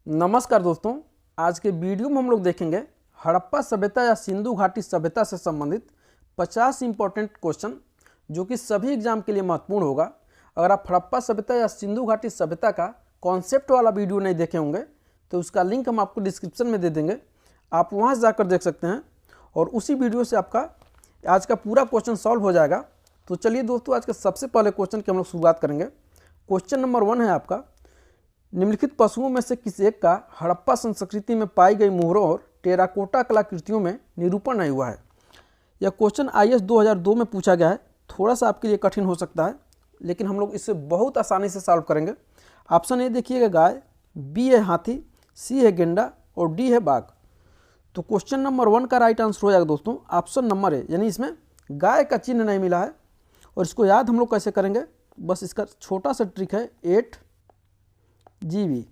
नमस्कार दोस्तों, आज के वीडियो में हम लोग देखेंगे हड़प्पा सभ्यता या सिंधु घाटी सभ्यता से संबंधित 50 इंपॉर्टेंट क्वेश्चन जो कि सभी एग्जाम के लिए महत्वपूर्ण होगा। अगर आप हड़प्पा सभ्यता या सिंधु घाटी सभ्यता का कॉन्सेप्ट वाला वीडियो नहीं देखे होंगे तो उसका लिंक हम आपको डिस्क्रिप्शन में दे देंगे, आप वहाँ से जाकर देख सकते हैं और उसी वीडियो से आपका आज का पूरा क्वेश्चन सॉल्व हो जाएगा। तो चलिए दोस्तों, आज के सबसे पहले क्वेश्चन की हम लोग शुरुआत करेंगे। क्वेश्चन नंबर 1 है आपका, निम्नलिखित पशुओं में से किस एक का हड़प्पा संस्कृति में पाई गई मोहरों और टेराकोटा कलाकृतियों में निरूपण नहीं हुआ है। यह क्वेश्चन IAS 2002 में पूछा गया है। थोड़ा सा आपके लिए कठिन हो सकता है, लेकिन हम लोग इसे बहुत आसानी से सॉल्व करेंगे। ऑप्शन ए देखिएगा गाय, बी है हाथी, सी है गेंडा और डी है बाघ। तो क्वेश्चन नंबर 1 का राइट आंसर हो जाएगा दोस्तों ऑप्शन नंबर ए, यानी इसमें गाय का चिन्ह नहीं मिला है। और इसको याद हम लोग कैसे करेंगे, बस इसका छोटा सा ट्रिक है 8GB।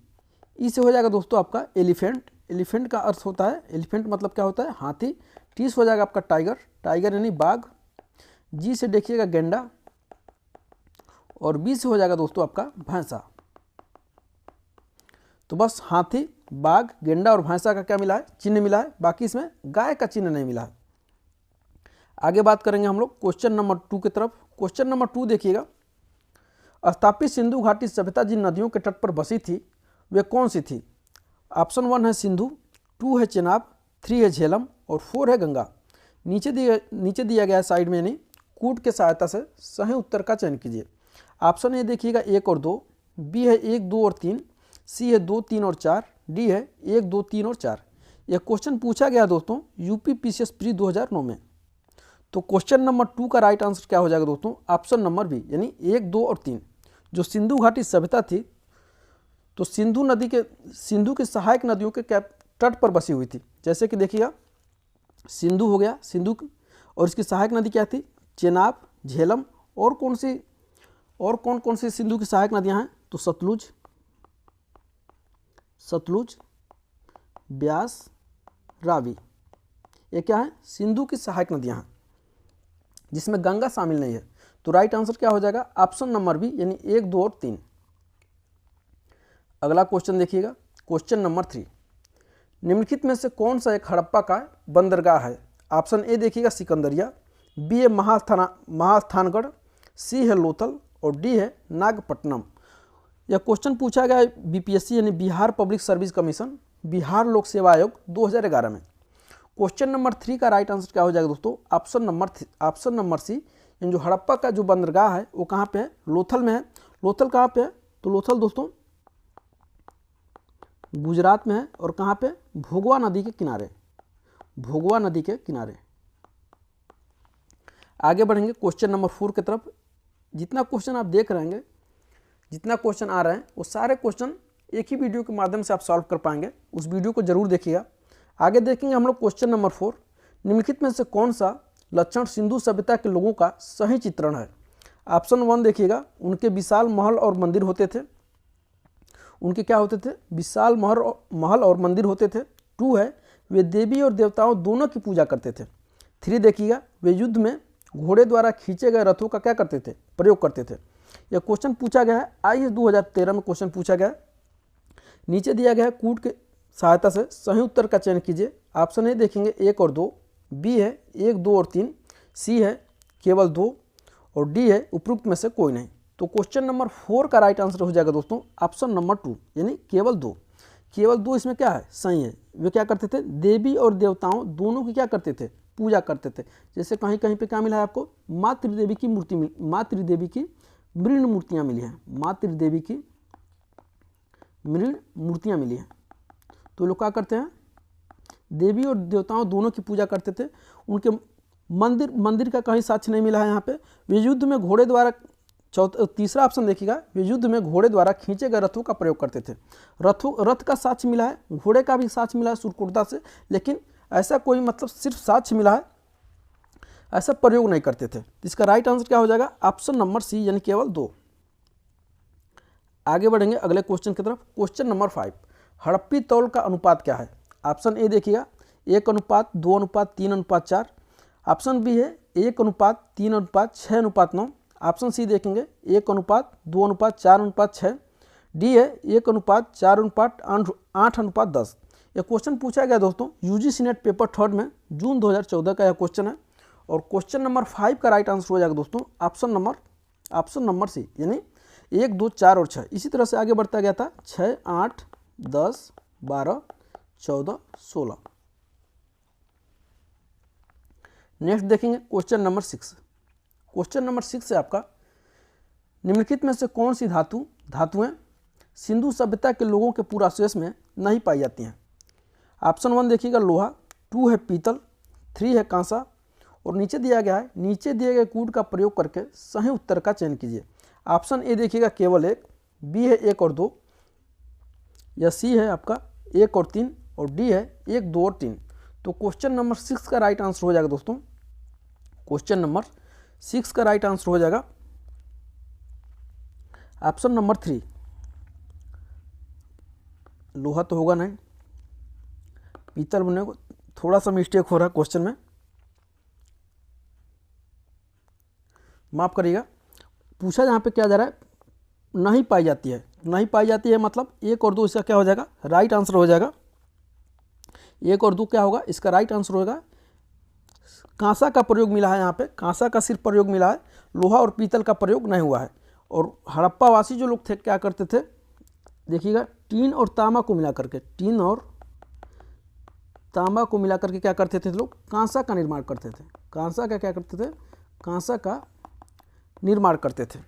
ई से हो जाएगा दोस्तों आपका एलिफेंट। एलिफेंट का अर्थ होता है, एलिफेंट मतलब क्या होता है, हाथी। टी से हो जाएगा आपका टाइगर, टाइगर यानी बाघ। जी से देखिएगा गेंडा और बी से हो जाएगा दोस्तों आपका भैंसा। तो बस हाथी, बाघ, गेंडा और भैंसा का क्या मिला है, चिन्ह मिला है। बाकी इसमें गाय का चिन्ह नहीं मिला है। आगे बात करेंगे हम लोग क्वेश्चन नंबर 2 की तरफ। क्वेश्चन नंबर 2 देखिएगा, स्थापित सिंधु घाटी सभ्यता जिन नदियों के तट पर बसी थी वे कौन सी थी। ऑप्शन 1 है सिंधु, 2 है चेनाब, 3 है झेलम और 4 है गंगा। नीचे दिया गया है साइड में, यानी कूट के सहायता से सही उत्तर का चयन कीजिए। ऑप्शन ए देखिएगा 1 और 2, बी है 1, 2 और 3, सी है 2, 3 और 4, डी है 1, 2, 3 और 4। यह क्वेश्चन पूछा गया दोस्तों यूपी PCS प्री 2009 में। तो क्वेश्चन नंबर 2 का राइट आंसर क्या हो जाएगा दोस्तों, ऑप्शन नंबर बी, यानी 1, 2 और 3। जो सिंधु घाटी सभ्यता थी तो सिंधु की सहायक नदियों के तट पर बसी हुई थी। जैसे कि देखिएगा सिंधु हो गया, सिंधु और इसकी सहायक नदी क्या थी, चेनाब, झेलम और कौन कौन सी सिंधु की सहायक नदियां हैं, तो सतलुज, ब्यास, रावी। ये क्या है, सिंधु की सहायक नदियां हैं जिसमें गंगा शामिल नहीं है। तो राइट आंसर क्या हो जाएगा, ऑप्शन नंबर बी, यानी 1, 2 और 3। अगला क्वेश्चन देखिएगा, क्वेश्चन नंबर 3, निम्नलिखित में से कौन सा एक हड़प्पा का बंदरगाह है। ऑप्शन ए देखिएगा सिकंदरिया, बी है महास्थानगढ़, सी है लोथल और डी है नागपट्टनम। यह क्वेश्चन पूछा गया है BPSC यानी Bihar public service commission, Bihar लोक सेवा आयोग 2011 में। क्वेश्चन नंबर 3 का राइट आंसर क्या हो जाएगा दोस्तों, ऑप्शन नंबर सी, जो हड़प्पा का जो बंदरगाह है वो कहाँ पे है, लोथल में है। लोथल कहाँ पे है, तो लोथल दोस्तों गुजरात में है और कहाँ पे, भोगवा नदी के किनारे। आगे बढ़ेंगे क्वेश्चन नंबर 4 की तरफ। जितना क्वेश्चन आप देख रहे हैं, जितना क्वेश्चन आ रहे हैं वो सारे क्वेश्चन एक ही वीडियो के माध्यम से आप सॉल्व कर पाएंगे। उस वीडियो को जरूर देखिएगा। आगे देखेंगे हम लोग क्वेश्चन नंबर 4, निम्नलिखित में से कौन सा लक्षण सिंधु सभ्यता के लोगों का सही चित्रण है। ऑप्शन 1 देखिएगा, उनके विशाल महल और मंदिर होते थे। उनके क्या होते थे, विशाल महल और मंदिर होते थे। 2 है, वे देवी और देवताओं दोनों की पूजा करते थे। 3 देखिएगा, वे युद्ध में घोड़े द्वारा खींचे गए रथों का क्या करते थे, प्रयोग करते थे। यह क्वेश्चन पूछा गया है IAS 2013 में क्वेश्चन पूछा गया है। नीचे दिया गया है कूट के सहायता से सही उत्तर का चयन कीजिए। ऑप्शन ए देखेंगे 1 और 2, बी है 1, 2 और 3, सी है केवल 2 और डी है उपरोक्त में से कोई नहीं। तो क्वेश्चन नंबर 4 का राइट आंसर हो जाएगा दोस्तों ऑप्शन नंबर 2, यानी केवल 2। केवल 2 इसमें क्या है, सही है। वे क्या करते थे, देवी और देवताओं दोनों की क्या करते थे, पूजा करते थे। जैसे कहीं कहीं पे क्या मिला है आपको, माँ त्रिदेवी की मृण मूर्तियाँ मिली हैं, माँ त्रिदेवी की मृण मूर्तियाँ मिली हैं। तो लोग क्या करते हैं, देवी और देवताओं दोनों की पूजा करते थे। उनके मंदिर का कहीं साक्ष्य नहीं मिला है यहाँ पे। वे युद्ध में घोड़े द्वारा, तीसरा ऑप्शन देखिएगा, वे युद्ध में घोड़े द्वारा खींचे गए रथों का प्रयोग करते थे। रथ का साक्ष्य मिला है, घोड़े का भी साक्ष्य मिला है सुरकुर्दा से, लेकिन ऐसा कोई मतलब सिर्फ साक्ष्य मिला है, ऐसा प्रयोग नहीं करते थे। इसका राइट आंसर क्या हो जाएगा, ऑप्शन नंबर सी, यानी केवल 2। आगे बढ़ेंगे अगले क्वेश्चन की तरफ। क्वेश्चन नंबर 5, हड़प्पी तौल का अनुपात क्या है। ऑप्शन ए देखिएगा 1:2:3:4। ऑप्शन बी है 1:3:6:9। ऑप्शन सी देखेंगे 1:2:4:6। डी है 1:4:8:10। यह क्वेश्चन पूछा गया दोस्तों यूजीसी नेट पेपर 3 में जून 2014 का यह क्वेश्चन है। और क्वेश्चन नंबर 5 का राइट आंसर हो जाएगा दोस्तों ऑप्शन नंबर सी, यानी 1, 2, 4 और 6। इसी तरह से आगे बढ़ता गया था 6, 8, 10, 12, 14, 16। नेक्स्ट देखेंगे क्वेश्चन नंबर 6। क्वेश्चन नंबर 6 है आपका, निम्नलिखित में से कौन सी धातुएं सिंधु सभ्यता के लोगों के पूरावशेष में नहीं पाई जाती हैं। ऑप्शन 1 देखिएगा लोहा, 2 है पीतल, 3 है कांसा और नीचे दिया गया है नीचे दिए गए कूट का प्रयोग करके सही उत्तर का चयन कीजिए। ऑप्शन ए देखिएगा केवल 1, बी है 1 और 2, या सी है आपका 1 और 3 और डी है 1, 2 और 3। तो क्वेश्चन नंबर 6 का राइट आंसर हो जाएगा दोस्तों, क्वेश्चन नंबर 6 का राइट आंसर हो जाएगा ऑप्शन नंबर 3। लोहा तो होगा नहीं, पीतल बने को थोड़ा सा मिस्टेक हो रहा है क्वेश्चन में, माफ करिएगा। पूछा जहाँ पे क्या जा रहा है, नहीं पाई जाती है। नहीं पाई जाती है मतलब 1 और 2 इसका क्या हो जाएगा, राइट आंसर हो जाएगा। 1 और 2 क्या होगा, इसका राइट आंसर होगा कांसा का प्रयोग मिला है, यहाँ पे कांसा का सिर्फ प्रयोग मिला है, लोहा और पीतल का प्रयोग नहीं हुआ है। और हड़प्पा वासी जो लोग थे क्या करते थे, देखिएगा टीन और तांबा को मिला करके, टीन और तांबा को मिला करके क्या करते थे लोग, कांसा का निर्माण करते थे। कांसा का क्या करते थे, कांसा का निर्माण करते थे।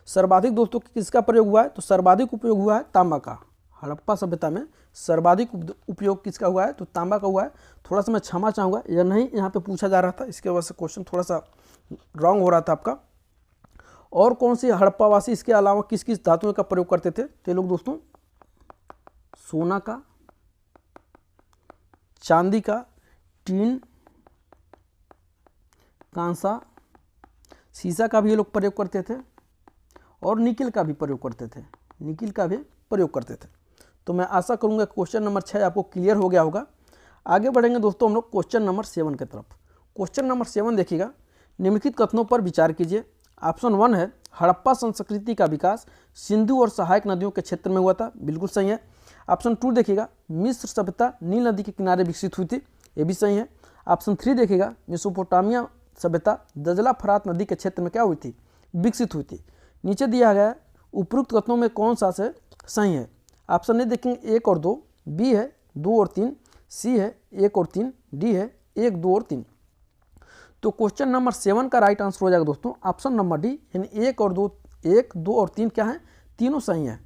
सर्वाधिक दोस्तों किसका प्रयोग हुआ है, तो सर्वाधिक उपयोग हुआ है तांबा का। हड़प्पा सभ्यता में सर्वाधिक उपयोग किसका हुआ है, तो तांबा का हुआ है। थोड़ा सा मैं क्षमा चाहूँगा, यह नहीं यहाँ पे पूछा जा रहा था, इसके वजह से क्वेश्चन थोड़ा सा रॉन्ग हो रहा था आपका। और कौन सी हड़प्पावासी इसके अलावा किस किस धातुओं का प्रयोग करते थे, तो ये लोग दोस्तों सोना का, चांदी का, टीन, कांसा, सीसा का भी ये लोग प्रयोग करते थे और निकिल का भी प्रयोग करते थे, निकिल का भी प्रयोग करते थे। तो मैं आशा करूंगा क्वेश्चन नंबर 6 आपको क्लियर हो गया होगा। आगे बढ़ेंगे दोस्तों हम लोग क्वेश्चन नंबर 7 की तरफ। क्वेश्चन नंबर 7 देखिएगा, निम्नलिखित कथनों पर विचार कीजिए। ऑप्शन 1 है हड़प्पा संस्कृति का विकास सिंधु और सहायक नदियों के क्षेत्र में हुआ था, बिल्कुल सही है। ऑप्शन 2 देखिएगा, मिस्र सभ्यता नील नदी के किनारे विकसित हुई थी, ये भी सही है। ऑप्शन 3 देखिएगा, मेसोपोटामिया सभ्यता दजला फरात नदी के क्षेत्र में क्या हुई थी, विकसित हुई थी। नीचे दिया गया उपरोक्त कथनों में कौन सा से सही है। ऑप्शन ए देखेंगे 1 और 2, बी है 2 और 3, सी है 1 और 3, डी है 1, 2 और 3। तो क्वेश्चन नंबर 7 का राइट आंसर हो जाएगा दोस्तों ऑप्शन नंबर डी, यानी 1 और 2 और 3 क्या है, तीनों सही है।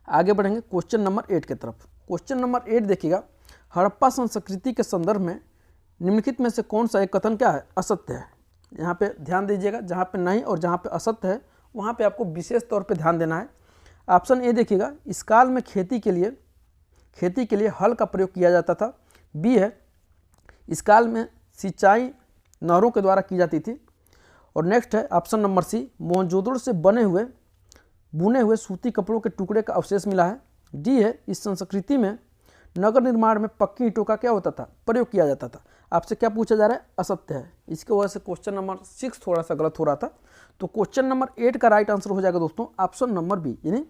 आगे बढ़ेंगे क्वेश्चन नंबर 8 की तरफ। क्वेश्चन नंबर 8 देखिएगा, हड़प्पा संस्कृति के संदर्भ में निम्नलिखित में से कौन सा एक कथन क्या है, असत्य है। यहाँ पे ध्यान दीजिएगा, जहाँ पे नहीं और जहाँ पे असत्य है वहाँ पे आपको विशेष तौर पे ध्यान देना है। ऑप्शन ए देखिएगा, इस काल में खेती के लिए हल का प्रयोग किया जाता था। बी है, इस काल में सिंचाई नहरों के द्वारा की जाती थी। और नेक्स्ट है ऑप्शन नंबर सी, मोहनजोदड़ो से बुने हुए सूती कपड़ों के टुकड़े का अवशेष मिला है। डी है, इस संस्कृति में नगर निर्माण में पक्की ईंटों का क्या होता था, प्रयोग किया जाता था। आपसे क्या पूछा जा रहा है, असत्य है। इसकी वजह से क्वेश्चन नंबर 6 थोड़ा सा गलत हो रहा था। तो क्वेश्चन नंबर 8 का राइट आंसर हो जाएगा दोस्तों ऑप्शन नंबर बी, यानी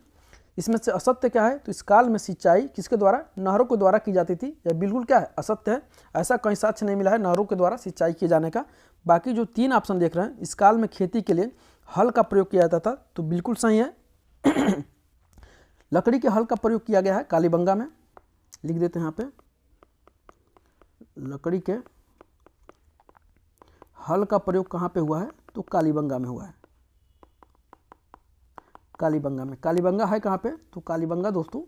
इसमें से असत्य क्या है, तो इस काल में सिंचाई किसके द्वारा, नहरों के द्वारा की जाती थी। यह बिल्कुल क्या है, असत्य है। ऐसा कहीं साक्ष्य नहीं मिला है नहरों के द्वारा सिंचाई किए जाने का। बाकी जो 3 ऑप्शन देख रहे हैं, इस काल में खेती के लिए हल का प्रयोग किया जाता था, तो बिल्कुल सही है। लकड़ी के हल का प्रयोग किया गया है कालीबंगा में, लिख देते हैं यहाँ पे, लकड़ी के हल का प्रयोग कहाँ पे हुआ है, तो कालीबंगा में हुआ है। कालीबंगा में, कालीबंगा है कहाँ पे, तो कालीबंगा दोस्तों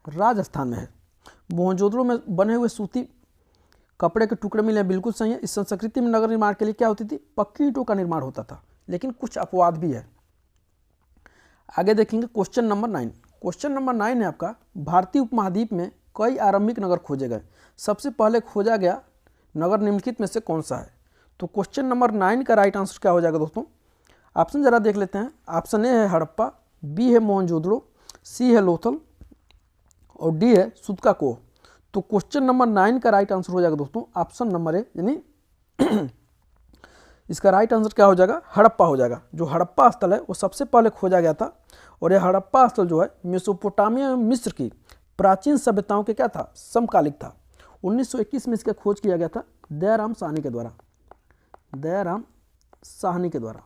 राजस्थान में है। मोहनजोदड़ो में बने हुए सूती कपड़े के टुकड़े मिले, बिल्कुल सही है। इस संस्कृति में नगर निर्माण के लिए क्या होती थी, पक्की ईंटों का निर्माण होता था, लेकिन कुछ अपवाद भी है। आगे देखेंगे क्वेश्चन नंबर 9। क्वेश्चन नंबर 9 है आपका, भारतीय उपमहाद्वीप में कई आरंभिक नगर खोजे गए, सबसे पहले खोजा गया नगर निम्नलिखित में से कौन सा है। तो क्वेश्चन नंबर 9 का राइट आंसर क्या हो जाएगा दोस्तों, ऑप्शन जरा देख लेते हैं। ऑप्शन ए है हड़प्पा, बी है मोहनजोदड़ो, सी है लोथल और डी है सुतकाकोह। तो क्वेश्चन नंबर 9 का राइट आंसर हो जाएगा दोस्तों ऑप्शन नंबर ए, यानी इसका राइट आंसर क्या हो जाएगा, हड़प्पा हो जाएगा। जो हड़प्पा स्थल है वो सबसे पहले खोजा गया था और यह हड़प्पा स्थल जो है मेसोपोटामिया में मिस्र की प्राचीन सभ्यताओं के क्या था, समकालिक था। 1921 में इसका खोज किया गया था दयाराम साहनी के द्वारा, दयाराम साहनी के द्वारा।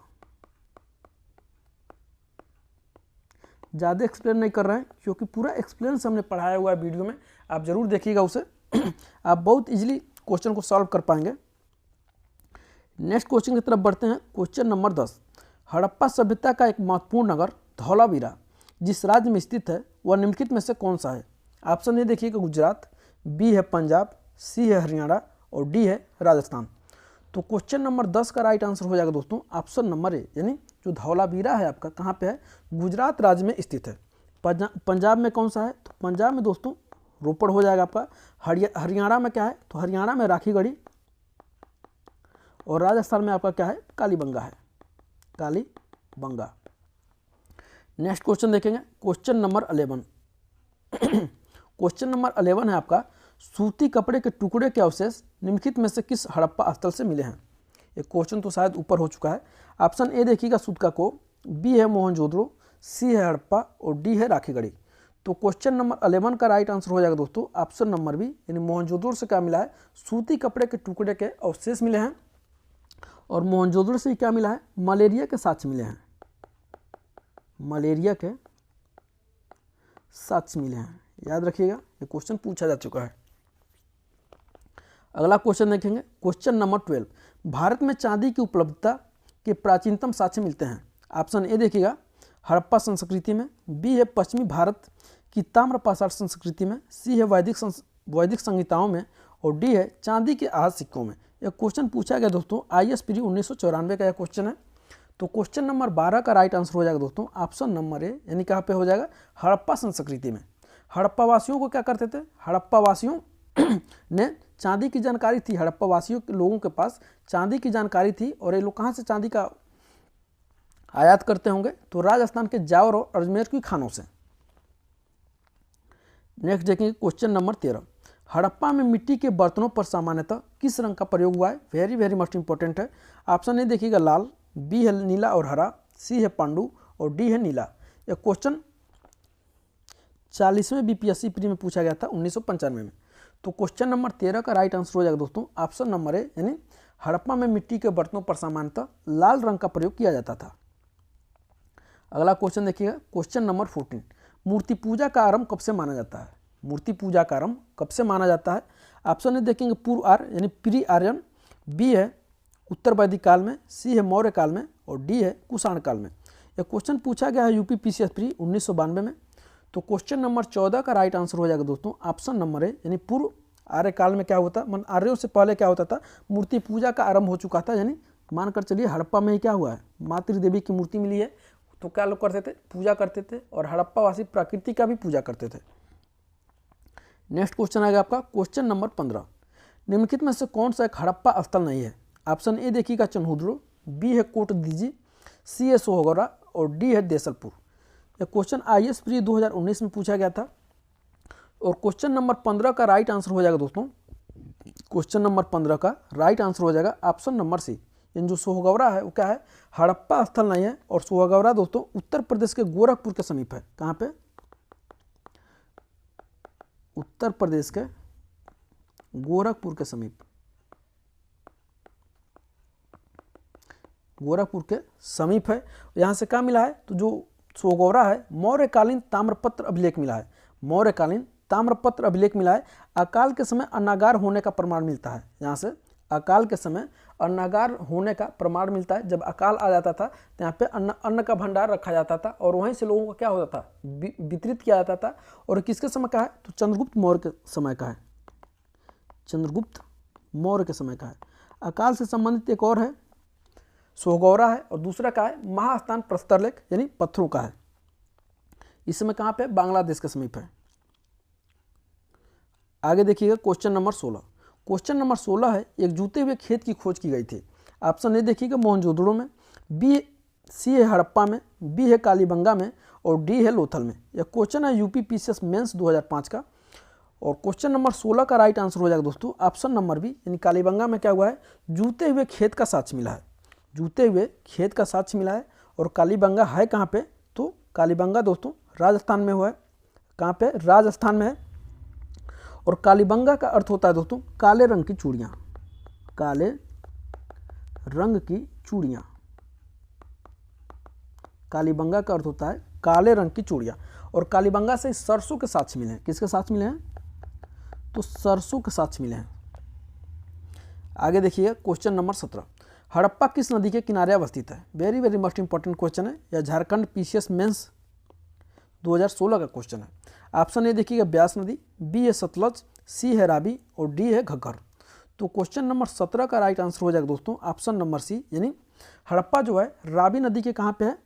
ज़्यादा एक्सप्लेन नहीं कर रहे हैं क्योंकि पूरा एक्सप्लेन हमने पढ़ाया हुआ है वीडियो में, आप जरूर देखिएगा उसे आप बहुत इजीली क्वेश्चन को सॉल्व कर पाएंगे। नेक्स्ट क्वेश्चन की तरफ बढ़ते हैं। क्वेश्चन नंबर 10, हड़प्पा सभ्यता का एक महत्वपूर्ण नगर धौलावीरा जिस राज्य में स्थित है वह निम्नलिखित में से कौन सा है। ऑप्शन ए देखिएगा गुजरात, बी है पंजाब, सी है हरियाणा और डी है राजस्थान। तो क्वेश्चन नंबर 10 का राइट आंसर हो जाएगा दोस्तों ऑप्शन नंबर ए, यानी जो धौलावीरा है आपका कहाँ पे है, गुजरात राज्य में स्थित है। पंजाब में कौन सा है, तो पंजाब में दोस्तों रोपड़ हो जाएगा आपका। हरियाणा में क्या है, तो हरियाणा में राखीगढ़ी और राजस्थान में आपका क्या है, कालीबंगा है, कालीबंगा। नेक्स्ट क्वेश्चन देखेंगे क्वेश्चन नंबर 11। क्वेश्चन नंबर 11 है आपका, सूती कपड़े के टुकड़े के अवशेष निम्नलिखित में से किस हड़प्पा स्थल से मिले हैं। ये क्वेश्चन तो शायद ऊपर हो चुका है। ऑप्शन ए देखिएगा सूतकाको, बी है मोहनजोदड़ो, सी है हड़प्पा और डी है राखीगढ़ी। तो क्वेश्चन नंबर 11 का राइट आंसर हो जाएगा दोस्तों ऑप्शन नंबर बी, यानी मोहनजोदड़ो से क्या मिला है, सूती कपड़े के टुकड़े के अवशेष मिले हैं और मोहनजोदड़ो से क्या मिला है, मलेरिया के साक्ष्य मिले हैं, मलेरिया के साक्ष्य मिले हैं। याद रखिएगा ये क्वेश्चन पूछा जा चुका है। अगला क्वेश्चन देखेंगे क्वेश्चन नंबर 12, भारत में चांदी की उपलब्धता के प्राचीनतम साक्ष्य मिलते हैं। ऑप्शन ए देखिएगा हड़प्पा संस्कृति में, बी है पश्चिमी भारत की ताम्रपाषाण संस्कृति में, सी है वैदिक संहिताओं में और डी है चांदी के आज सिक्कों में। यह क्वेश्चन पूछा गया दोस्तों IAS प्री 1994 का यह क्वेश्चन है। तो क्वेश्चन नंबर 12 का राइट आंसर हो जाएगा दोस्तों ऑप्शन नंबर ए, यानी कहाँ पे हो जाएगा, हड़प्पा संस्कृति में। हड़प्पा वासियों को क्या करते थे, हड़प्पा वासियों ने चांदी की जानकारी थी, हड़प्पा वासियों के लोगों के पास चांदी की जानकारी थी और ये लोग कहाँ से चांदी का आयात करते होंगे, तो राजस्थान के जावर और अजमेर की खानों से। नेक्स्ट देखेंगे क्वेश्चन नंबर 13, हड़प्पा में मिट्टी के बर्तनों पर सामान्यतः किस रंग का प्रयोग हुआ है। वेरी वेरी मोस्ट इंपॉर्टेंट है। ऑप्शन ए देखिएगा लाल, बी है नीला और हरा, सी है पांडु और डी है नीला। यह क्वेश्चन 40वें BPSC प्री में पूछा गया था 1995 में। तो क्वेश्चन नंबर 13 का राइट आंसर हो जाएगा दोस्तों ऑप्शन नंबर ए, यानी हड़प्पा में मिट्टी के बर्तनों पर सामान्यतः लाल रंग का प्रयोग किया जाता था। अगला क्वेश्चन देखिएगा क्वेश्चन नंबर 14, मूर्ति पूजा का आरंभ कब से माना जाता है। मूर्ति पूजा का आरंभ कब से माना जाता है। ऑप्शन ए देखेंगे पूर्व आर्य यानी प्री आर्यन, बी है उत्तर वैदिक काल में, सी है मौर्य काल में और डी है कुषाण काल में। यह क्वेश्चन पूछा गया है UP PCS प्री 1992 में। तो क्वेश्चन नंबर 14 का राइट आंसर हो जाएगा दोस्तों ऑप्शन नंबर ए, यानी पूर्व आर्य काल में क्या होता, मतलब आर्यों से पहले क्या होता था, मूर्ति पूजा का आरंभ हो चुका था। यानी मानकर चलिए हड़प्पा में ही क्या हुआ है, मातृ देवी की मूर्ति मिली है, तो क्या लोग करते थे, पूजा करते थे और हड़प्पा वासी प्रकृति का भी पूजा करते थे। नेक्स्ट क्वेश्चन आएगा आपका क्वेश्चन नंबर 15, निम्नलिखित में से कौन सा एक हड़प्पा स्थल नहीं है। ऑप्शन ए देखिएगा चन्हुद्रो, बी है कोट दीजी, सी है सोहगौरा और डी है देसलपुर। यह क्वेश्चन IAS प्री 2019 में पूछा गया था। और क्वेश्चन नंबर 15 का राइट आंसर हो जाएगा दोस्तों, क्वेश्चन नंबर 15 का राइट आंसर हो जाएगा ऑप्शन नंबर सी, इन जो सोहगौरा है वो क्या है, हड़प्पा स्थल नहीं है। और सोहगौरा दोस्तों उत्तर प्रदेश के गोरखपुर के समीप है। कहाँ पे, उत्तर प्रदेश के गोरखपुर के समीप, गोरखपुर के समीप है। यहाँ से क्या मिला है, तो जो सोहगौरा है मौर्यकालीन ताम्रपत्र अभिलेख मिला है, मौर्यकालीन ताम्रपत्र अभिलेख मिला है। अकाल के समय अन्नागार होने का प्रमाण मिलता है। यहाँ से अकाल के समय अन्नागार होने का प्रमाण मिलता है। जब अकाल आ जाता था तो यहाँ पे अन्न का भंडार रखा जाता था और वहीं से लोगों को क्या होता था, वितरित किया जाता था। और किसके समय का है, तो चंद्रगुप्त मौर्य के समय का है, चंद्रगुप्त मौर्य के समय का है। अकाल से संबंधित एक और है सोहगौरा है और दूसरा का है महास्थान प्रस्तरलेख यानी पत्थरों का है। इस समय कहाँ पे, बांग्लादेश के समीप है। आगे देखिएगा क्वेश्चन नंबर 16। क्वेश्चन नंबर 16 है, एक जूते हुए खेत की खोज की गई थी। ऑप्शन ए देखिएगा मोहनजोदड़ो में, बी सी है हड़प्पा में, बी है कालीबंगा में और डी है लोथल में। यह क्वेश्चन है UP PCS मेंस 2005 का। और क्वेश्चन नंबर 16 का राइट आंसर हो जाएगा दोस्तों ऑप्शन नंबर बी, यानी कालीबंगा में क्या हुआ है, जूते हुए खेत का साक्ष्य मिला है। जूते हुए खेत का साक्ष्य मिला है। और कालीबंगा है कहाँ पे, तो कालीबंगा दोस्तों राजस्थान में हुआ है। कहाँ पे, राजस्थान में है। और कालीबंगा का अर्थ होता है दोस्तों काले रंग की चूड़ियाँ, काले रंग की चूड़ियाँ। कालीबंगा का अर्थ होता है काले रंग की चूड़ियाँ। और कालीबंगा से सरसों के साक्ष्य मिले हैं। किसके साक्ष्य मिले हैं, तो सरसों के साक्ष्य मिले हैं। आगे देखिए क्वेश्चन नंबर 17, हड़प्पा किस नदी के किनारे अवस्थित है। Very very most important question है। यह झारखंड पीसीएस मेंस 2016 का क्वेश्चन है। ऑप्शन ए देखिएगा ब्यास नदी, बी है सतलज, सी है रावी और डी है घग्गर। तो क्वेश्चन नंबर 17 का राइट आंसर हो जाएगा दोस्तों ऑप्शन नंबर सी, यानी हड़प्पा जो है रावी नदी के कहाँ पे है,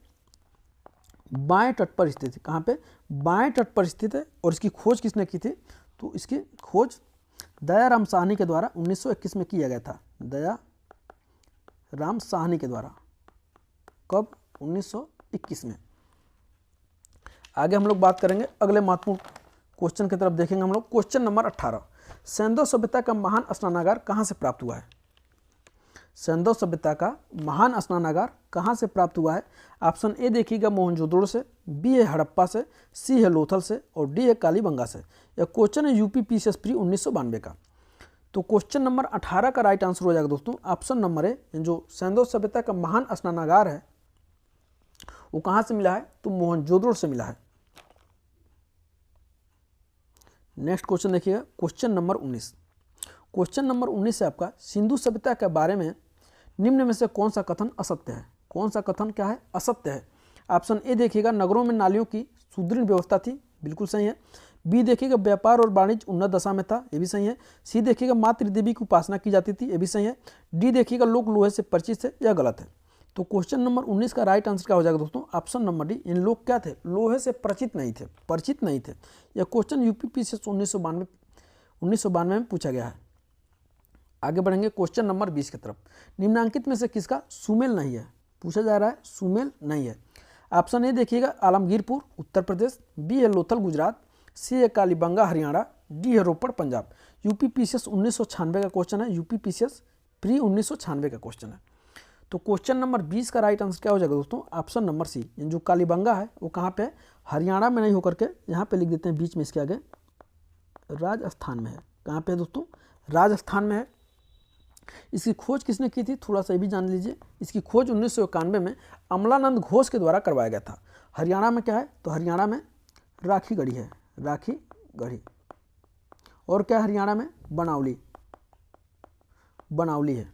बाएं तट पर स्थित है। कहाँ पे, बाएं तट पर स्थित है। और इसकी खोज किसने की थी, तो इसकी खोज दयाराम साहनी के द्वारा 1921 में किया गया था। दयाराम साहनी के द्वारा, कब, 1921 में। आगे हम लोग बात करेंगे अगले महत्वपूर्ण क्वेश्चन की तरफ देखेंगे हम लोग। क्वेश्चन नंबर 18, सैंधव सभ्यता का महान स्नानागार कहाँ से प्राप्त हुआ है। सैंधव सभ्यता का महान स्नानागार कहाँ से प्राप्त हुआ है। ऑप्शन ए देखिएगा मोहनजोदड़ो से, बी है हड़प्पा से, सी है लोथल से और डी है कालीबंगा से। यह क्वेश्चन है यूपी पीसीएस प्री 1992 का। तो क्वेश्चन नंबर 18 का राइट आंसर हो जाएगा दोस्तों ऑप्शन नंबर ए, जो सैंधव सभ्यता का महान स्नानागार है वो कहाँ से मिला है, तो मोहनजोदड़ो से मिला है। नेक्स्ट क्वेश्चन देखिएगा क्वेश्चन नंबर 19। क्वेश्चन नंबर 19 से आपका सिंधु सभ्यता के बारे में निम्न में से कौन सा कथन असत्य है। कौन सा कथन क्या है, असत्य है। ऑप्शन ए देखिएगा नगरों में नालियों की सुदृढ़ व्यवस्था थी, बिल्कुल सही है। बी देखिएगा व्यापार और वाणिज्य उन्नत दशा में था, ये भी सही है। सी देखिएगा मातृ देवी की उपासना की जाती थी, ये भी सही है। डी देखिएगा लोग लोहे से परिचित थे, यह गलत है। तो क्वेश्चन नंबर 19 का राइट आंसर क्या हो जाएगा दोस्तों ऑप्शन नंबर डी, इन लोग क्या थे, लोहे से परिचित नहीं थे, परिचित नहीं थे। यह क्वेश्चन यूपी पीसीएस 1992 में पूछा गया है। आगे बढ़ेंगे क्वेश्चन नंबर 20 की तरफ। निम्नांकित में से किसका सुमेल नहीं है, पूछा जा रहा है सुमेल नहीं है। ऑप्शन ए देखिएगा आलमगीरपुर उत्तर प्रदेश, बी है लोथल गुजरात, सी है कालीबंगा हरियाणा, डी है रोपड़ पंजाब। यूपी पीसीएस 1996 का क्वेश्चन है, यूपी पीसीएस प्री 1996 का क्वेश्चन है। तो क्वेश्चन नंबर 20 का राइट आंसर क्या हो जाएगा दोस्तों ऑप्शन नंबर सी, जो कालीबंगा है वो कहाँ पे है, हरियाणा में नहीं होकर के यहाँ पे लिख देते हैं बीच में इसके आगे, राजस्थान में है। कहाँ पे है दोस्तों, राजस्थान में है। इसकी खोज किसने की थी, थोड़ा सा ये भी जान लीजिए। इसकी खोज 1991 में अमलानंद घोष के द्वारा करवाया गया था। हरियाणा में क्या है, तो हरियाणा में राखी गढ़ी है, राखी गढ़ी। और क्या है हरियाणा में, बनावली, बनावली है।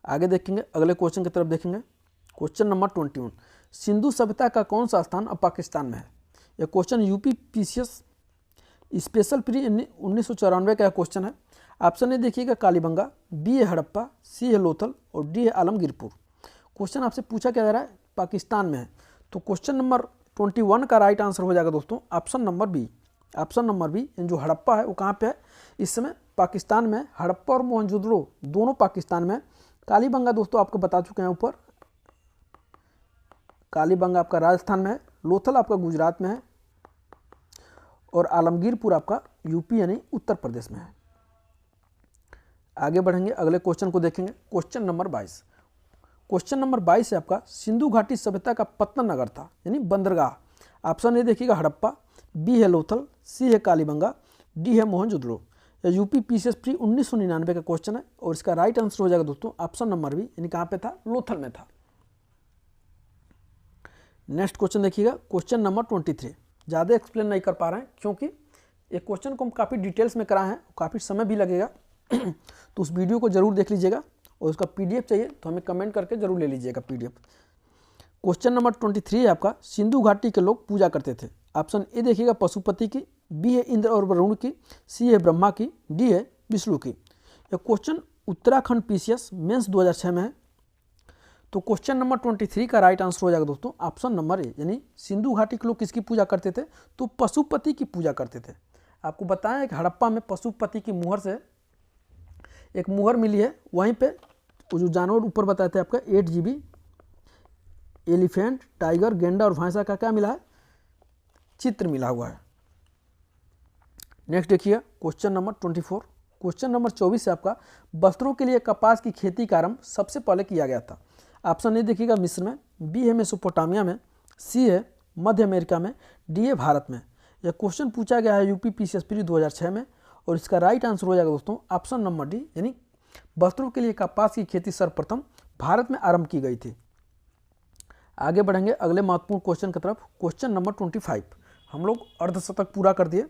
आगे देखेंगे अगले क्वेश्चन की तरफ देखेंगे। क्वेश्चन नंबर 21, सिंधु सभ्यता का कौन सा स्थान अब पाकिस्तान में है। यह question UP PCS special pre 1994 का क्वेश्चन है। ऑप्शन ए देखिएगा कालीबंगा, बी है हड़प्पा, सी है लोथल और डी है आलमगीरपुर। क्वेश्चन आपसे पूछा क्या जा रहा है, पाकिस्तान में है। तो क्वेश्चन नंबर 21 का राइट आंसर हो जाएगा दोस्तों option number B. Option number B, जो हड़प्पा है वो कहाँ पे है, इस समय पाकिस्तान में। हड़प्पा और मोहनजोदड़ो दोनों पाकिस्तान में। कालीबंगा दोस्तों आपको बता चुके हैं ऊपर, कालीबंगा आपका राजस्थान में है, लोथल आपका गुजरात में है और आलमगीरपुर आपका यूपी यानी उत्तर प्रदेश में है। आगे बढ़ेंगे अगले क्वेश्चन को देखेंगे। Question number 22। क्वेश्चन नंबर 22 है आपका सिंधु घाटी सभ्यता का पत्तन नगर था यानी बंदरगाह। ऑप्शन ए देखिएगा हड़प्पा, बी है लोथल, सी है कालीबंगा, डी है मोहनजोदड़ो। यह यूपी पीसीएस प्री 1999 का क्वेश्चन है और इसका राइट आंसर हो जाएगा दोस्तों ऑप्शन नंबर बी, यानी कहाँ पे था, लोथल में था। नेक्स्ट क्वेश्चन देखिएगा क्वेश्चन नंबर 23। ज़्यादा एक्सप्लेन नहीं कर पा रहे हैं क्योंकि एक क्वेश्चन को हम काफ़ी डिटेल्स में कराए हैं, काफ़ी समय भी लगेगा तो उस वीडियो को जरूर देख लीजिएगा और उसका पीडीएफ चाहिए तो हमें कमेंट करके जरूर ले लीजिएगा पीडीएफ। क्वेश्चन नंबर 23 है आपका सिंधु घाटी के लोग पूजा करते थे। ऑप्शन ए देखिएगा पशुपति की, बी है इंद्र और वरुण की, सी है ब्रह्मा की, डी है विष्णु की। यह क्वेश्चन उत्तराखंड पीसीएस मेंस 2006 में है। तो क्वेश्चन नंबर 23 का राइट आंसर हो जाएगा दोस्तों ऑप्शन नंबर ए, यानी सिंधु घाटी के लोग किसकी पूजा करते थे, तो पशुपति की पूजा करते थे। आपको बताएं कि हड़प्पा में पशुपति की मुहर से एक मुहर मिली है, वहीं पे जो जानवर ऊपर बताए थे आपका 8 GB एलिफेंट, टाइगर, गेंडा और भैंसा का क्या मिला है, चित्र मिला हुआ है। नेक्स्ट देखिए क्वेश्चन नंबर 24। क्वेश्चन नंबर 24 है आपका, वस्त्रों के लिए कपास की खेती का आरंभ सबसे पहले किया गया था। ऑप्शन ए देखिएगा मिस्र में, बी है मेसोपोटामिया में, सी है मध्य अमेरिका में, डी है भारत में। यह क्वेश्चन पूछा गया है यूपी पीसीएसपी 2006 में और इसका राइट आंसर हो जाएगा दोस्तों ऑप्शन नंबर डी, यानी वस्त्रों के लिए कपास की खेती सर्वप्रथम भारत में आरंभ की गई थी। आगे बढ़ेंगे अगले महत्वपूर्ण क्वेश्चन की तरफ। क्वेश्चन नंबर 25, हम लोग अर्धशतक पूरा कर दिए,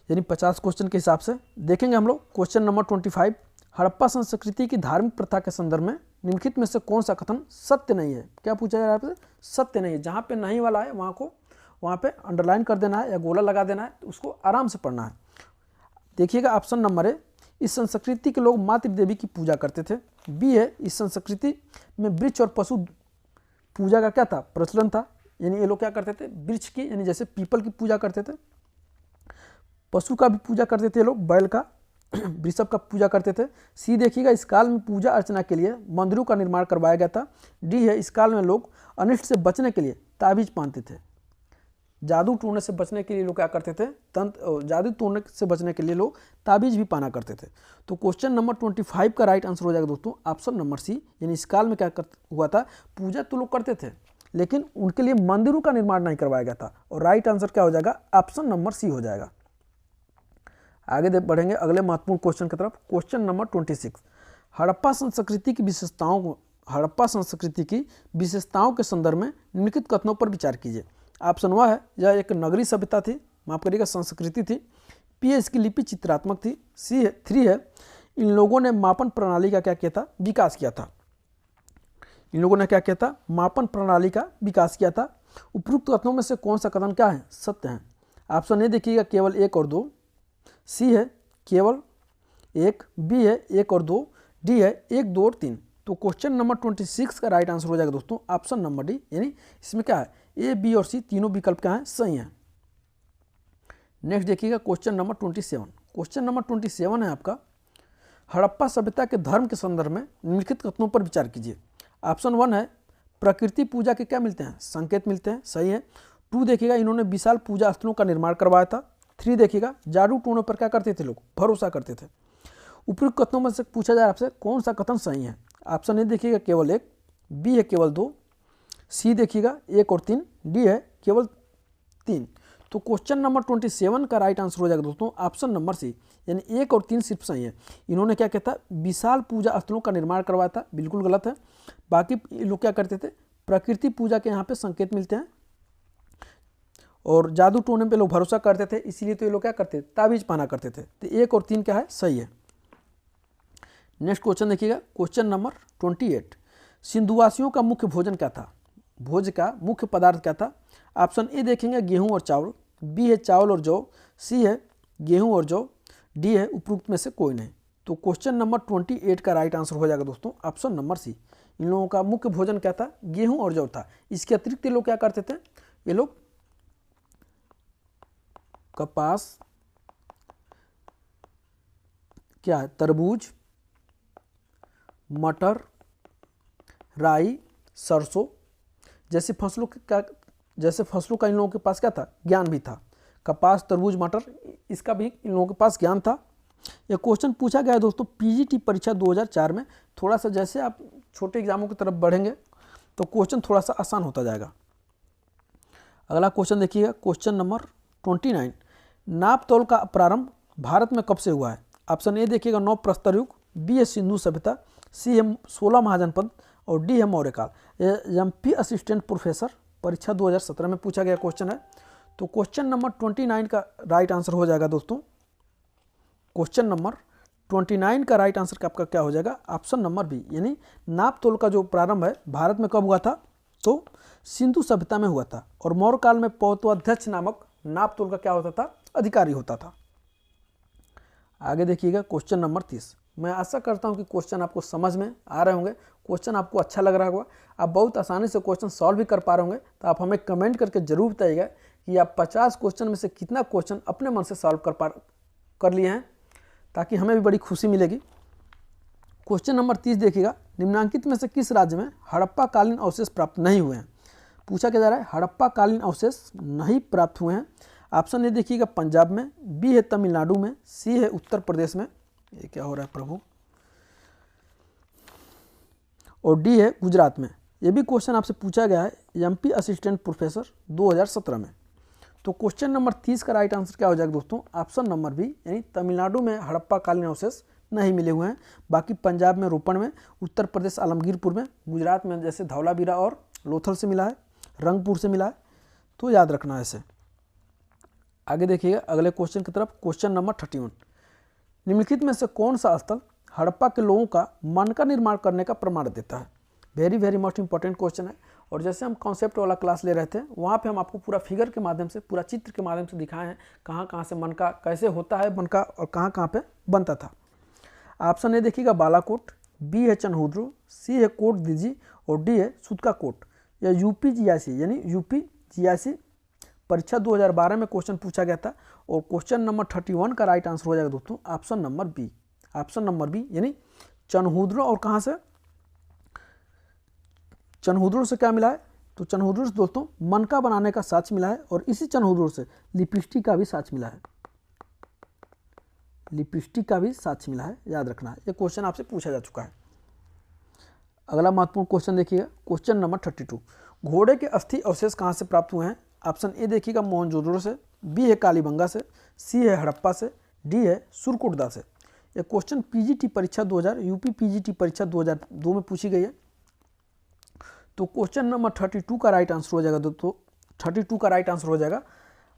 यानी 50 क्वेश्चन के हिसाब से देखेंगे हम लोग। क्वेश्चन नंबर 25, हड़प्पा संस्कृति की धार्मिक प्रथा के संदर्भ में निम्नलिखित में से कौन सा कथन सत्य नहीं है। क्या पूछा जा रहा है आपसे, सत्य नहीं है। जहाँ पे नहीं वाला है वहाँ पे अंडरलाइन कर देना है या गोला लगा देना है, तो उसको आराम से पढ़ना है। देखिएगा ऑप्शन नंबर ए, इस संस्कृति के लोग मातृ देवी की पूजा करते थे। बी है, इस संस्कृति में वृक्ष और पशु पूजा का क्या था, प्रचलन था, यानी ये लोग क्या करते थे, वृक्ष की यानी जैसे पीपल की पूजा करते थे, पशु का भी पूजा करते थे लोग, बैल का वृषभ का पूजा करते थे। सी देखिएगा, इस काल में पूजा अर्चना के लिए मंदिरों का निर्माण करवाया गया था। डी है, इस काल में लोग अनिष्ट से बचने के लिए ताबीज बांधते थे। जादू टूटने से बचने के लिए लोग क्या करते थे, जादू टूटने से बचने के लिए लोग ताबीज भी पाना करते थे। तो क्वेश्चन नंबर 25 का राइट आंसर हो जाएगा दोस्तों ऑप्शन नंबर सी, यानी इस काल में क्या हुआ था, पूजा तो लोग करते थे लेकिन उनके लिए मंदिरों का निर्माण नहीं करवाया गया था। और राइट आंसर क्या हो जाएगा, ऑप्शन नंबर सी हो जाएगा। आगे बढ़ेंगे अगले महत्वपूर्ण क्वेश्चन की तरफ। क्वेश्चन नंबर 26, हड़प्पा संस्कृति की विशेषताओं के संदर्भ में निम्नलिखित कथनों पर विचार कीजिए। ऑप्शन वन है, यह एक नगरीय सभ्यता थी, माफ करिएगा संस्कृति थी। पी है, इसकी लिपि चित्रात्मक थी। सी है, 3 है, इन लोगों ने मापन प्रणाली का क्या किया था, विकास किया था। इन लोगों ने क्या किया था, मापन प्रणाली का विकास किया था। उपरोक्त कथनों में से कौन सा कथन क्या है, सत्य है। ऑप्शन ए देखिएगा केवल 1 और 2, सी है केवल 1, बी है 1 और 2, डी है 1, 2 और 3। तो क्वेश्चन नंबर 26 का राइट आंसर हो जाएगा दोस्तों ऑप्शन नंबर डी, यानी इसमें क्या है, ए, बी और सी तीनों विकल्प क्या है, सही है। नेक्स्ट देखिएगा क्वेश्चन नंबर 27। क्वेश्चन नंबर 27 है आपका, हड़प्पा सभ्यता के धर्म के संदर्भ में निम्नलिखित कथनों पर विचार कीजिए। ऑप्शन 1 है, प्रकृति पूजा के क्या मिलते हैं, संकेत मिलते हैं, सही है। 2 देखिएगा, इन्होंने विशाल पूजा स्थलों का निर्माण करवाया था। 3 देखिएगा, जादू टोने पर क्या करते थे लोग, भरोसा करते थे। उपयुक्त कथनों में से पूछा जाए आपसे कौन सा कथन सही है। ऑप्शन ए देखिएगा केवल 1, बी है केवल 2, सी देखिएगा 1 और 3, डी है केवल 3। तो क्वेश्चन नंबर 27 का राइट आंसर हो जाएगा दोस्तों ऑप्शन नंबर सी, यानी 1 और 3 सिर्फ सही है। इन्होंने क्या कहता, विशाल पूजा स्थलों का निर्माण करवाया था, बिल्कुल गलत है। बाकी लोग क्या करते थे, प्रकृति पूजा के यहाँ पे संकेत मिलते हैं और जादू टोने पे लोग भरोसा करते थे, इसीलिए तो ये लोग क्या करते थे, ताबीज पाना करते थे। तो 1 और 3 क्या है, सही है। नेक्स्ट क्वेश्चन देखिएगा, क्वेश्चन नंबर 28, सिंधुवासियों का मुख्य भोजन क्या था, भोज का मुख्य पदार्थ क्या था। ऑप्शन ए देखेंगे गेहूं और चावल, बी है चावल और जौ, सी है गेहूं और जौ, डी है उपरोक्त में से कोई नहीं। तो क्वेश्चन नंबर 28 का राइट आंसर हो जाएगा दोस्तों ऑप्शन नंबर सी। इन लोगों का मुख्य भोजन क्या था, गेहूं और जौ था। इसके अतिरिक्त ये लोग क्या करते थे, ये लोग कपास, क्या है, तरबूज, मटर, राई, सरसों जैसे फसलों का इन लोगों के पास क्या था, ज्ञान भी था। कपास, तरबूज, मटर, इसका भी इन लोगों के पास ज्ञान था। यह क्वेश्चन पूछा गया है दोस्तों पीजीटी परीक्षा 2004 में। थोड़ा सा जैसे आप छोटे एग्जामों की तरफ बढ़ेंगे तो क्वेश्चन थोड़ा सा आसान होता जाएगा। अगला क्वेश्चन देखिएगा, क्वेश्चन नंबर 29, नाप तौल का प्रारंभ भारत में कब से हुआ है। ऑप्शन ए देखिएगा नव प्रस्तर युग, बी है सिंधु सभ्यता, सी है 16 महाजनपद और डी है मौर्यकाल। एमपी असिस्टेंट प्रोफेसर परीक्षा 2017 में पूछा गया क्वेश्चन है। तो क्वेश्चन नंबर 29 का राइट आंसर हो जाएगा दोस्तों, क्वेश्चन नंबर 29 का राइट आंसर आपका क्या हो जाएगा, ऑप्शन नंबर बी, यानी नाप तोल का जो प्रारंभ है भारत में कब हुआ था, तो सिंधु सभ्यता में हुआ था। और मौर्य काल में पौतोध्यक्ष नामक नाप तोल का क्या होता था, अधिकारी होता था। आगे देखिएगा क्वेश्चन नंबर 30। मैं आशा करता हूं कि क्वेश्चन आपको समझ में आ रहे होंगे, क्वेश्चन आपको अच्छा लग रहा होगा, आप बहुत आसानी से क्वेश्चन सॉल्व भी कर पा रहे होंगे। तो आप हमें कमेंट करके जरूर बताइएगा कि आप 50 क्वेश्चन में से कितना क्वेश्चन अपने मन से सॉल्व कर लिए हैं, ताकि हमें भी बड़ी खुशी मिलेगी। क्वेश्चन नंबर 30 देखिएगा, निम्नांकित में से किस राज्य में हड़प्पा कालीन अवशेष प्राप्त नहीं हुए हैं। पूछा क्या जा रहा है, हड़प्पा कालीन अवशेष नहीं प्राप्त हुए हैं। ऑप्शन ए देखिएगा पंजाब में, बी है तमिलनाडु में, सी है उत्तर प्रदेश में, ये क्या हो रहा है प्रभु, और डी है गुजरात में। ये भी क्वेश्चन आपसे पूछा गया है एमपी असिस्टेंट प्रोफेसर 2017 में। तो क्वेश्चन नंबर 30 का राइट आंसर क्या हो जाएगा दोस्तों, ऑप्शन नंबर बी, यानी तमिलनाडु में हड़प्पा कालीन अवशेष नहीं मिले हुए हैं, बाकी पंजाब में रोपण में, उत्तर प्रदेश आलमगीरपुर में, गुजरात में जैसे धौलावीरा और लोथल से मिला है, रंगपुर से मिला है, तो याद रखना है इसे। आगे देखिएगा अगले क्वेश्चन की तरफ, क्वेश्चन नंबर 31। निम्नलिखित में से कौन सा स्थल हड़प्पा के लोगों का मन का निर्माण करने का प्रमाण देता है। वेरी मोस्ट इंपॉर्टेंट क्वेश्चन है। और जैसे हम कॉन्सेप्ट वाला क्लास ले रहे थे, वहाँ पे हम आपको पूरा फिगर के माध्यम से, पूरा चित्र के माध्यम से दिखाए हैं कहाँ कहाँ से मन का कैसे होता है मन का, और कहाँ कहाँ पे बनता था। ऑप्शन ए देखिएगा बालाकोट, बी है चनहुद्रू, सी है कोट दीजी, और डी है सुतका कोट। यह यूपी जीआईसी यानी यूपी जीआईसी परीक्षा 2012 में क्वेश्चन पूछा गया था। और क्वेश्चन नंबर 31 का राइट आंसर हो जाएगा दोस्तों option number B. Option number B यानी चनहुद्रू, और कहाँ से, चनहुद्रू से क्या मिला है, तो चनहुद्रू से दोस्तों मनका बनाने का साक्ष्य मिला है, और इसी चनहुद्रू से लिपस्टिक का भी साक्ष्य मिला है, लिपस्टिक का भी साक्ष्य मिला है, याद रखना है। ये क्वेश्चन आपसे पूछा जा चुका है। अगला महत्वपूर्ण क्वेश्चन देखिएगा, क्वेश्चन नंबर 32। घोड़े के अस्थि अवशेष कहाँ से प्राप्त हुए हैं। ऑप्शन ए देखिएगा मोहनजोदड़ो से, बी है कालीबंगा से, सी है हड़प्पा से, डी है सुरकुटदा से। यह क्वेश्चन पीजीटी परीक्षा 2000 यूपी पीजीटी परीक्षा 2002 में पूछी गई है। तो क्वेश्चन नंबर 32 का राइट आंसर हो जाएगा दोस्तों, 32 का राइट आंसर हो जाएगा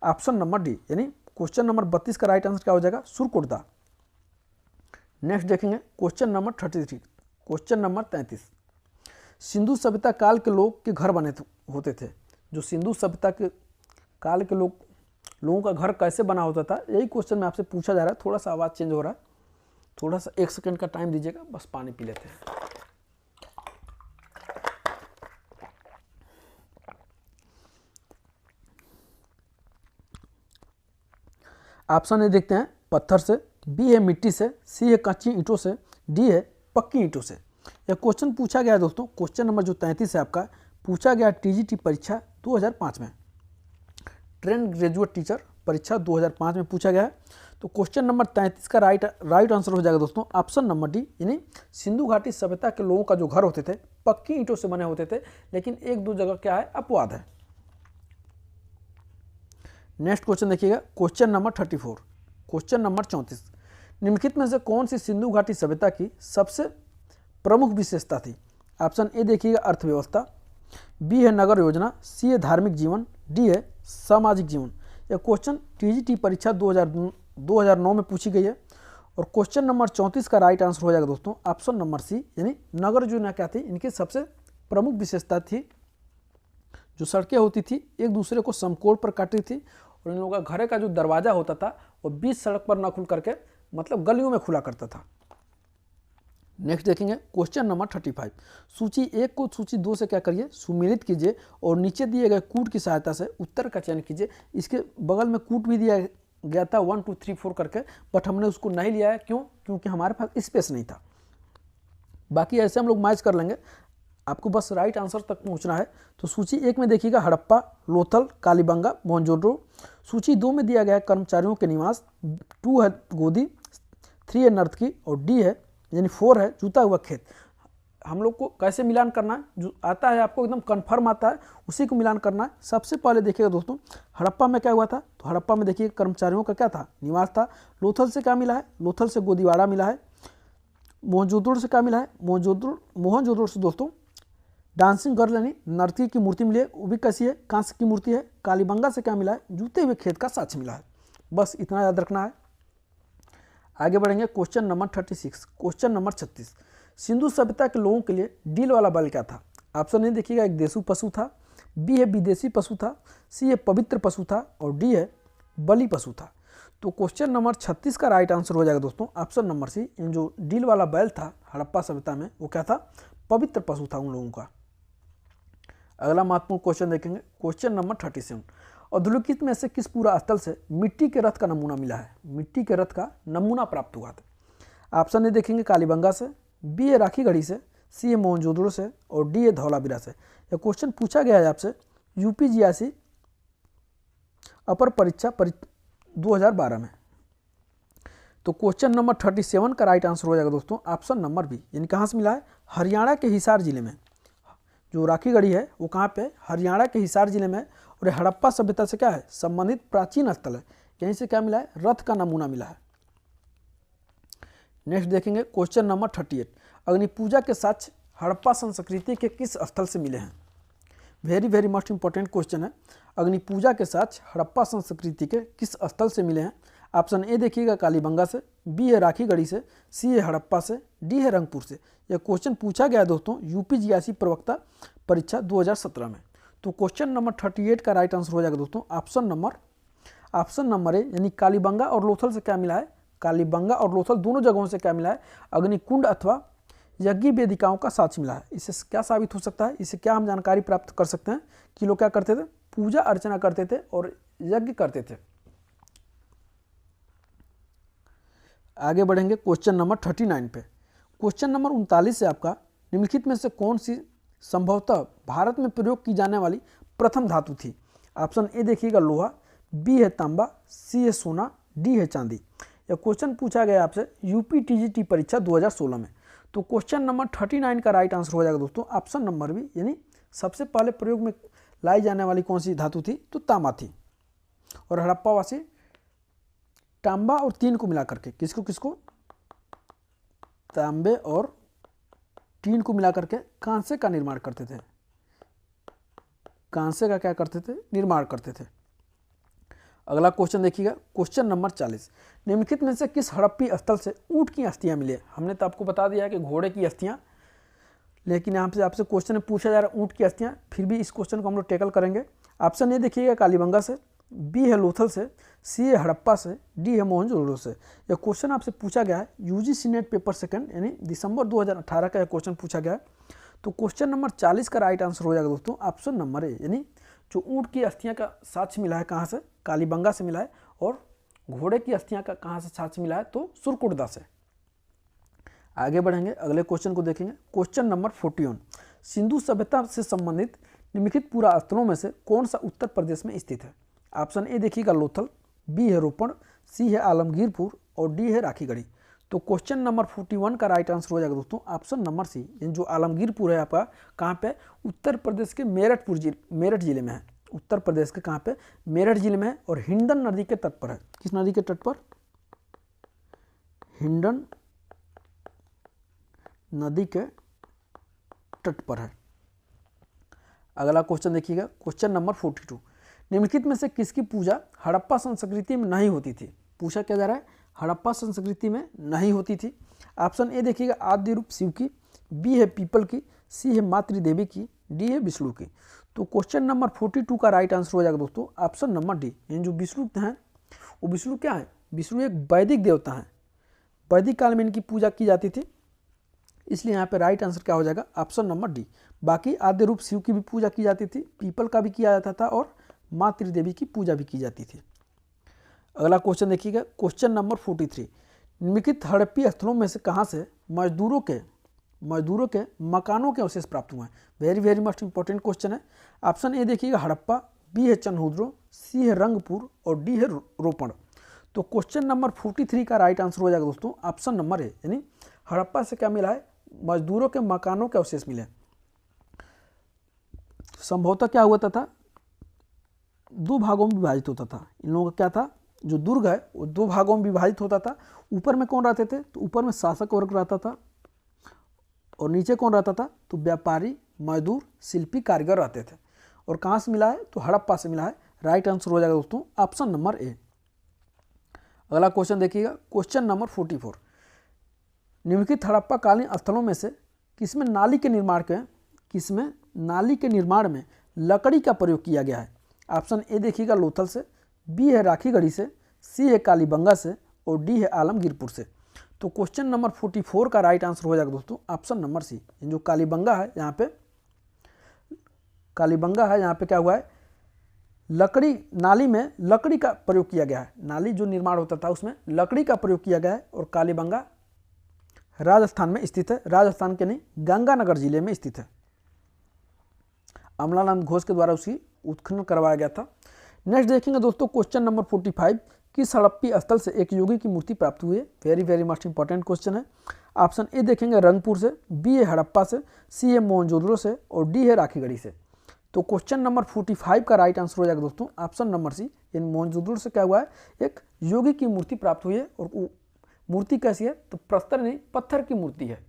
ऑप्शन नंबर डी, यानी क्वेश्चन नंबर 32 का राइट आंसर क्या हो जाएगा, सुरकुटदा। नेक्स्ट देखेंगे question number 33। Question number 33। Sindhu सभ्यता काल के लोग के घर बने होते थे। जो सिंधु सभ्यता के काल के लोगों का घर कैसे बना होता था, यही क्वेश्चन में आपसे पूछा जा रहा है। थोड़ा सा आवाज़ चेंज हो रहा है, थोड़ा सा 1 सेकंड का टाइम दीजिएगा, बस पानी पी लेते हैं। ऑप्शन ए देखते हैं पत्थर से, बी है मिट्टी से, सी है कच्ची ईंटों से, डी है पक्की ईंटों से। यह क्वेश्चन पूछा गया है दोस्तों, क्वेश्चन नंबर जो 33 है आपका, पूछा गया टीजीटी परीक्षा 2005 में, ट्रेंड ग्रेजुएट टीचर परीक्षा 2005 में पूछा गया है। तो क्वेश्चन नंबर 33 का राइट आंसर हो जाएगा दोस्तों ऑप्शन नंबर डी, यानी सिंधु घाटी सभ्यता के लोगों का जो घर होते थे पक्की ईंटों से बने होते थे, लेकिन 1-2 जगह क्या है अपवाद है। नेक्स्ट क्वेश्चन देखिएगा, क्वेश्चन नंबर 34। Question number 34। निम्नलिखित में से कौन सी सिंधु घाटी सभ्यता की सबसे प्रमुख विशेषता थी। ऑप्शन ए देखिएगा अर्थव्यवस्था, बी है नगर योजना, सी है धार्मिक जीवन, डी है सामाजिक जीवन। यह क्वेश्चन टीजीटी परीक्षा 2009 में पूछी गई है। और क्वेश्चन नंबर 34 का राइट आंसर हो जाएगा दोस्तों ऑप्शन नंबर सी, यानी नगर योजना क्या थी, इनकी सबसे प्रमुख विशेषता थी। जो सड़कें होती थी एक दूसरे को समकोण पर काटती थी, और इन लोगों का घर का जो दरवाजा होता था वो बीच सड़क पर ना खुल करके मतलब गलियों में खुला करता था। नेक्स्ट देखेंगे क्वेश्चन नंबर 35। सूची 1 को सूची 2 से क्या करिए, सुमेलित कीजिए, और नीचे दिए गए कूट की सहायता से उत्तर का चयन कीजिए। इसके बगल में कूट भी दिया गया था 1 2 3 4 करके, बट हमने उसको नहीं लिया है। क्यों? क्योंकि हमारे पास स्पेस नहीं था। बाकी ऐसे हम लोग मैच कर लेंगे, आपको बस राइट आंसर तक पहुंचना है। तो सूची 1 में देखिएगा हड़प्पा, लोथल, कालीबंगा, मोहनजोदड़ो। सूची 2 में दिया गया है कर्मचारियों के निवास, 2 है गोदी, 3 है नर्तकी, और डी है यानी 4 है जूता हुआ खेत। हम लोग को कैसे मिलान करना है, जो आता है आपको एकदम कन्फर्म आता है उसी को मिलान करना है। सबसे पहले देखिएगा दोस्तों हड़प्पा में क्या हुआ था, तो हड़प्पा में देखिए कर्मचारियों का क्या था, निवास था। लोथल से क्या मिला है, लोथल से गोदीवाड़ा मिला है। मोहनजोदड़ो से क्या मिला है, मोहनजोदड़ो से दोस्तों डांसिंग गर्ल यानी नर्तकी की मूर्ति मिली है, वो भी कैसी है, कांस्य की मूर्ति है। कालीबंगा से क्या मिला है, जूते हुए खेत का साक्ष्य मिला है। बस इतना याद रखना है। आगे बढ़ेंगे question number 36। Question number 36। Sindhu सभ्यता के लोगों के लिए डील वाला बल क्या था। ऑप्शन ए देखिएगा एक देशी पशु था, बी है विदेशी पशु था, सी है पवित्र पशु था, और डी है बलि पशु था। तो क्वेश्चन नंबर 36 का राइट आंसर हो जाएगा दोस्तों ऑप्शन नंबर सी, इन जो डील वाला बैल था हड़प्पा सभ्यता में वो क्या था, पवित्र पशु था उन लोगों का। अगला महत्वपूर्ण क्वेश्चन देखेंगे क्वेश्चन नंबर 37। अधोलिखित में से किस पूरा स्थल से मिट्टी के रथ का नमूना मिला है, मिट्टी के रथ का नमूना प्राप्त हुआ था। ऑप्शन ए देखेंगे कालीबंगा से, बी है राखीगढ़ी से, सी है मोहनजोदड़ो से, और डी है धौलावीरा से। यह क्वेश्चन पूछा गया है आपसे यूपी जीआईसी अपर परीक्षा 2012 में। तो क्वेश्चन नंबर 37 का राइट आंसर हो जाएगा दोस्तों ऑप्शन नंबर बी, यानी कहाँ से मिला है, हरियाणा के हिसार जिले में। जो राखीगढ़ी है वो कहाँ पे, हरियाणा के हिसार जिले में। और हड़प्पा सभ्यता से क्या है, संबंधित प्राचीन स्थल है। यहीं से क्या मिला है, रथ का नमूना मिला है। नेक्स्ट देखेंगे क्वेश्चन नंबर 38, अग्नि पूजा के साक्ष्य हड़प्पा संस्कृति के किस स्थल से मिले हैं। Very very most important question है। अग्नि पूजा के साक्ष्य हड़प्पा संस्कृति के किस स्थल से मिले हैं। ऑप्शन ए देखिएगा कालीबंगा से, बी है राखीगढ़ी से, सी है हड़प्पा से, डी है रंगपुर से। यह क्वेश्चन पूछा गया है दोस्तों यूपीजीआईसी प्रवक्ता परीक्षा 2017 में। तो क्वेश्चन नंबर 38 का राइट आंसर हो जाएगा दोस्तों ऑप्शन नंबर ए, यानी कालीबंगा और लोथल से क्या मिला है, कालीबंगा और लोथल दोनों जगहों से क्या मिला है, अग्निकुंड अथवा यज्ञ वेदिकाओं का साक्ष्य मिला है। इससे क्या साबित हो सकता है, इससे क्या हम जानकारी प्राप्त कर सकते हैं कि लोग क्या करते थे, पूजा अर्चना करते थे और यज्ञ करते थे। आगे बढ़ेंगे क्वेश्चन नंबर 39 पे। क्वेश्चन नंबर 39 से आपका निम्नलिखित में से कौन सी संभवतः भारत में प्रयोग की जाने वाली प्रथम धातु थी। ऑप्शन ए देखिएगा लोहा, बी है तांबा, सी है सोना, डी है चांदी। यह क्वेश्चन पूछा गया आपसे यूपीटीजीटी परीक्षा 2016 में। तो क्वेश्चन नंबर 39 का राइट आंसर हो जाएगा दोस्तों ऑप्शन नंबर बी, यानी सबसे पहले प्रयोग में लाई जाने वाली कौन सी धातु थी, तो तांबा थी। और हड़प्पावासी तांबा और तीन को मिला करके किसको तांबे और तीन को मिला करके कांसे का निर्माण करते थे, कांसे का क्या करते थे, निर्माण करते थे। अगला क्वेश्चन देखिएगा क्वेश्चन नंबर 40, निम्नलिखित में से किस हड़प्पी स्थल से ऊंट की अस्थियां मिली। हमने तो आपको बता दिया है कि घोड़े की अस्थियां, लेकिन यहाँ से आपसे क्वेश्चन में पूछा जा रहा है ऊंट की अस्थियां, फिर भी इस क्वेश्चन को हम लोग टैकल करेंगे। ऑप्शन ए देखिएगा कालीबंगा से, बी है लोथल से, सी है हड़प्पा से, डी है मोहनजोदड़ो से। यह क्वेश्चन आपसे पूछा गया है यूजीसी नेट पेपर सेकंड, यानी दिसंबर 2018 का यह क्वेश्चन पूछा गया है। तो क्वेश्चन नंबर 40 का राइट आंसर हो जाएगा दोस्तों ऑप्शन नंबर ए, यानी जो ऊंट की अस्थियां का साक्ष्य मिला है कहाँ से, कालीबंगा से मिला है। और घोड़े की अस्थियां का कहाँ से साक्ष्य मिला है, तो सुरकुंडा से। आगे बढ़ेंगे अगले क्वेश्चन को देखेंगे क्वेश्चन नंबर 41, सिंधु सभ्यता से संबंधित निम्नलिखित पुरा स्थलों में से कौन सा उत्तर प्रदेश में स्थित है। ऑप्शन ए देखिएगा लोथल, बी है रोपण, सी है आलमगीरपुर और डी है राखीगढ़ी। तो क्वेश्चन नंबर 41 का राइट आंसर हो जाएगा दोस्तों ऑप्शन नंबर सी, जो आलमगीरपुर है आपका कहाँ पे, उत्तर प्रदेश के मेरठ जिले में है। उत्तर प्रदेश के कहाँ पे, मेरठ जिले में है और हिंडन नदी के तट पर है। किस नदी के तट पर, हिंडन नदी के तट पर है। अगला क्वेश्चन देखिएगा क्वेश्चन नंबर 42, निम्नलिखित में से किसकी पूजा हड़प्पा संस्कृति में नहीं होती थी। पूछा क्या जा रहा है, हड़प्पा संस्कृति में नहीं होती थी। ऑप्शन ए देखिएगा आद्य रूप शिव की, बी है पीपल की, सी है मातृदेवी की, डी है विष्णु की। तो क्वेश्चन नंबर 42 का राइट आंसर हो जाएगा दोस्तों ऑप्शन नंबर डी, यानी जो विष्णु हैं वो विष्णु क्या है, विष्णु एक वैदिक देवता है। वैदिक काल में इनकी पूजा की जाती थी, इसलिए यहाँ पे राइट आंसर क्या हो जाएगा ऑप्शन नंबर डी। बाकी आद्य रूप शिव की भी पूजा की जाती थी, पीपल का भी किया जाता था और माँ त्रिदेवी की पूजा भी की जाती थी। अगला क्वेश्चन देखिएगा क्वेश्चन नंबर 43, निम्नलिखित हड़प्पी स्थलों में से कहाँ से मजदूरों के मकानों के अवशेष प्राप्त हुए हैं। Very very most important question है। ऑप्शन ए देखिएगा हड़प्पा, बी है चन्हुद्रो, सी है रंगपुर और डी है रोपण। तो क्वेश्चन नंबर 43 का राइट आंसर हो जाएगा दोस्तों ऑप्शन नंबर ए, यानी हड़प्पा से क्या मिला है, मजदूरों के मकानों के अवशेष मिले। संभवतः क्या हुआ था, दो भागों में विभाजित होता था। इन लोगों का क्या था, जो दुर्ग है वो दो भागों में विभाजित होता था। ऊपर में कौन रहते थे, तो ऊपर में शासक वर्ग रहता था और नीचे कौन रहता था, तो व्यापारी, मजदूर, शिल्पी, कारीगर रहते थे। और कहाँ से मिला है, तो हड़प्पा से मिला है। राइट आंसर हो जाएगा दोस्तों ऑप्शन नंबर ए। अगला क्वेश्चन देखिएगा क्वेश्चन नंबर 44, निम्नलिखित हड़प्पा कालीन स्थलों में से किसमें नाली के निर्माण में लकड़ी का प्रयोग किया गया है। ऑप्शन ए देखिएगा लोथल से, बी है राखीगढ़ी से, सी है कालीबंगा से और डी है आलमगीरपुर से। तो क्वेश्चन नंबर 44 का राइट आंसर हो जाएगा दोस्तों ऑप्शन नंबर सी, जो कालीबंगा है यहाँ पे क्या हुआ है, लकड़ी, नाली में लकड़ी का प्रयोग किया गया है। नाली जो निर्माण होता था उसमें लकड़ी का प्रयोग किया गया है। और कालीबंगा राजस्थान में स्थित है, राजस्थान के नहीं गंगानगर जिले में स्थित है। अमलानंद घोष के द्वारा उसकी उत्खनन करवाया गया था। नेक्स्ट देखेंगे दोस्तों क्वेश्चन नंबर 45, किस हड़प्पी स्थल से एक योगी की मूर्ति प्राप्त हुई है। Very very must important question है। ऑप्शन ए देखेंगे रंगपुर से, बी है हड़प्पा से, सी है मोहनजोदड़ो से और डी है राखीगढ़ी से। तो क्वेश्चन नंबर 45 का राइट आंसर हो जाएगा दोस्तों ऑप्शन नंबर सी, इन मोहनजोदड़ो से क्या हुआ है, एक योगी की मूर्ति प्राप्त हुई है। और मूर्ति कैसी है, तो प्रस्तर नहीं पत्थर की मूर्ति है।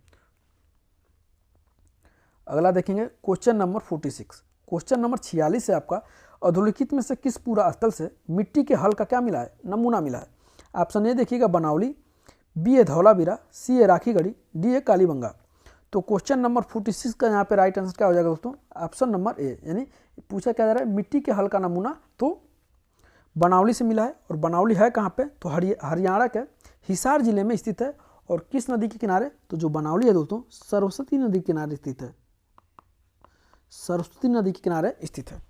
अगला देखेंगे क्वेश्चन नंबर 46, क्वेश्चन नंबर 46 है आपका, अधोलिखित में से किस पूरा स्थल से मिट्टी के हल का क्या मिला है, नमूना मिला है। ऑप्शन ए देखिएगा बनावली, बी है धौलावीरा, सी है राखीगढ़ी, डी है कालीबंगा। तो क्वेश्चन नंबर 46 का यहाँ पे राइट आंसर क्या हो जाएगा दोस्तों, ऑप्शन नंबर ए, यानी पूछा क्या जा रहा है मिट्टी के हल का नमूना तो बनावली से मिला है। और बनावली है कहाँ पे, तो हरियाणा के हिसार जिले में स्थित है। और किस नदी के किनारे, तो जो बनावली है दोस्तों सरस्वती नदी के किनारे स्थित है, सरस्वती नदी के किनारे स्थित है।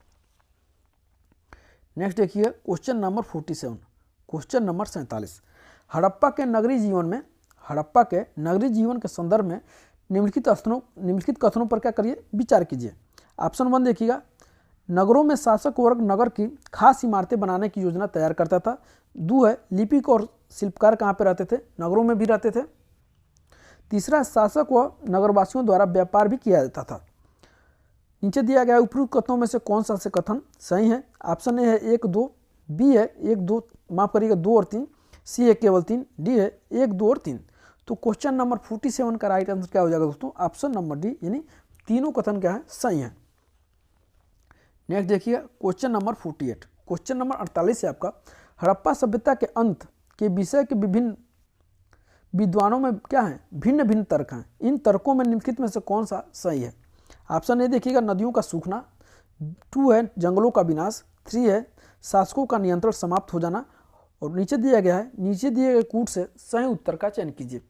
नेक्स्ट देखिए question number 47, question number 47, Harappa के नगरीय जीवन के संदर्भ में निम्नलिखित कथनों पर क्या करिए, विचार कीजिए। ऑप्शन 1 देखिएगा, नगरों में शासक वर्ग नगर की खास इमारतें बनाने की योजना तैयार करता था। 2 है लिपिक और शिल्पकार कहाँ पे रहते थे, नगरों में भी रहते थे। तीसरा, शासक व नगरवासियों द्वारा व्यापार भी किया जाता था। नीचे दिया गया उपयुक्त कथनों में से कौन सा से कथन सही है। ऑप्शन ए है 1, 2, बी है 1, 2 माफ करिएगा 2 और 3, सी है केवल 3, डी है 1, 2 और 3। तो क्वेश्चन नंबर 47 का राइट आंसर क्या हो जाएगा दोस्तों, ऑप्शन नंबर डी, यानी तीनों कथन क्या है, सही है। नेक्स्ट देखिए क्वेश्चन नंबर 48, क्वेश्चन नंबर 48 है आपका, हड़प्पा सभ्यता के अंत के विषय के विभिन्न विद्वानों में क्या है, भिन्न भिन्न तर्क हैं। इन तर्कों में निम्नलिखित में से कौन सा सही है। ऑप्शन ए देखिएगा नदियों का सूखना, 2 है जंगलों का विनाश, 3 है शासकों का नियंत्रण समाप्त हो जाना। और नीचे दिया गया है, नीचे दिए गए कूट से सही उत्तर का चयन कीजिए।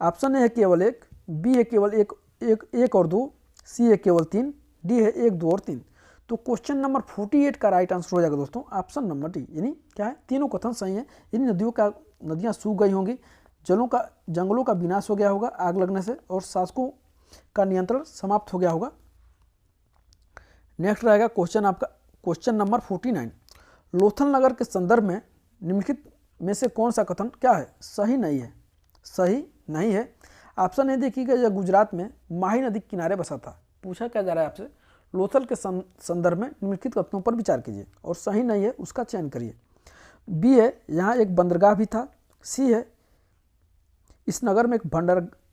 ऑप्शन ए है केवल 1, बी है केवल 1 और 2, सी है केवल 3, डी है 1, 2 और 3। तो क्वेश्चन नंबर 48 का राइट आंसर हो जाएगा दोस्तों ऑप्शन नंबर डी, यानी क्या है, तीनों कथन सही है। इन नदियाँ सूख गई होंगी, जंगलों का विनाश हो गया होगा आग लगने से, और शासकों का नियंत्रण समाप्त हो गया होगा। नेक्स्ट रहेगा क्वेश्चन आपका क्वेश्चन नंबर 49, लोथल नगर के संदर्भ में निम्नलिखित में से कौन सा कथन क्या है, सही नहीं है, सही नहीं है। ऑप्शन ए देखिएगा, यह गुजरात में माही नदी के किनारे बसा था। पूछा क्या जा रहा है आपसे, लोथल के संदर्भ में निम्नलिखित कथनों पर विचार कीजिए और सही नहीं है उसका चयन करिए। बी है यहाँ एक बंदरगाह भी था, सी है इस नगर में एक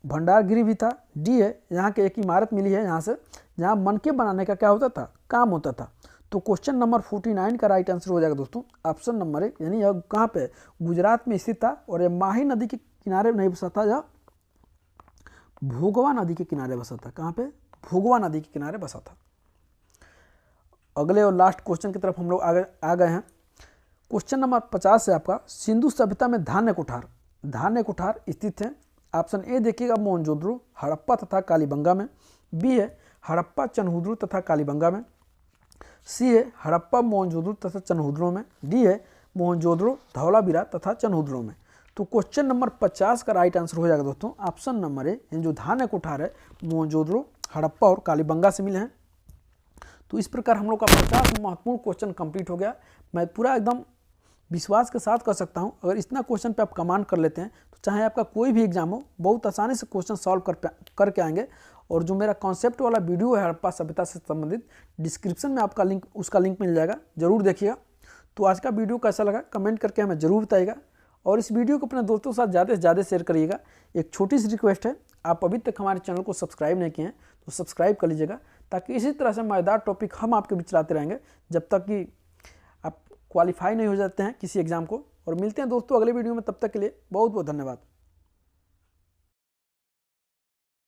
भंडारगृह भी था, डी है यहाँ के एक इमारत मिली है यहाँ से जहाँ मनके बनाने का क्या होता था, काम होता था। तो क्वेश्चन नंबर 49 का राइट आंसर हो जाएगा दोस्तों ऑप्शन नंबर 1, यानी यह कहाँ पे, गुजरात में स्थित था और यह माही नदी के किनारे नहीं बसा था, यह भोगवा नदी के किनारे बसा था। कहाँ पे, भोगवा नदी के किनारे बसा था। अगले और लास्ट क्वेश्चन की तरफ हम लोग आ गए हैं। क्वेश्चन नंबर 50 है आपका, सिंधु सभ्यता में धान्य कुठार स्थित है। ऑप्शन ए देखिएगा मोहनजोदड़ो, हड़प्पा तथा कालीबंगा में, बी है हड़प्पा चनहुद्रू तथा कालीबंगा में, सी है हड़प्पा मोहनजोदड़ो तथा चनहुद्रो में, डी है मोहनजोदड़ो धौलावीरा तथा चनहुद्रो में। तो क्वेश्चन नंबर 50 का राइट आंसर हो जाएगा दोस्तों ऑप्शन नंबर ए, जो धान्य कुठार है मोहनजोदड़ो, हड़प्पा और कालीबंगा से मिले हैं। तो इस प्रकार हम लोग का 50 महत्वपूर्ण क्वेश्चन कंप्लीट हो गया। मैं पूरा एकदम विश्वास के साथ कर सकता हूं, अगर इतना क्वेश्चन पे आप कमांड कर लेते हैं तो चाहे आपका कोई भी एग्जाम हो, बहुत आसानी से क्वेश्चन सॉल्व करके आएंगे। और जो मेरा कॉन्सेप्ट वाला वीडियो है हड़प्पा सभ्यता से संबंधित, डिस्क्रिप्शन में आपका उसका लिंक मिल जाएगा, जरूर देखिएगा। तो आज का वीडियो कैसा लगा कमेंट करके हमें जरूर बताइएगा, और इस वीडियो को अपने दोस्तों के साथ ज़्यादा से ज़्यादा शेयर करिएगा। एक छोटी सी रिक्वेस्ट है, आप अभी तक हमारे चैनल को सब्सक्राइब नहीं किए हैं तो सब्सक्राइब कर लीजिएगा, ताकि इसी तरह से मज़ेदार टॉपिक हम आपके बीच लाते रहेंगे जब तक कि आप क्वालिफाई नहीं हो जाते हैं किसी एग्ज़ाम को। और मिलते हैं दोस्तों अगले वीडियो में, तब तक के लिए बहुत बहुत धन्यवाद।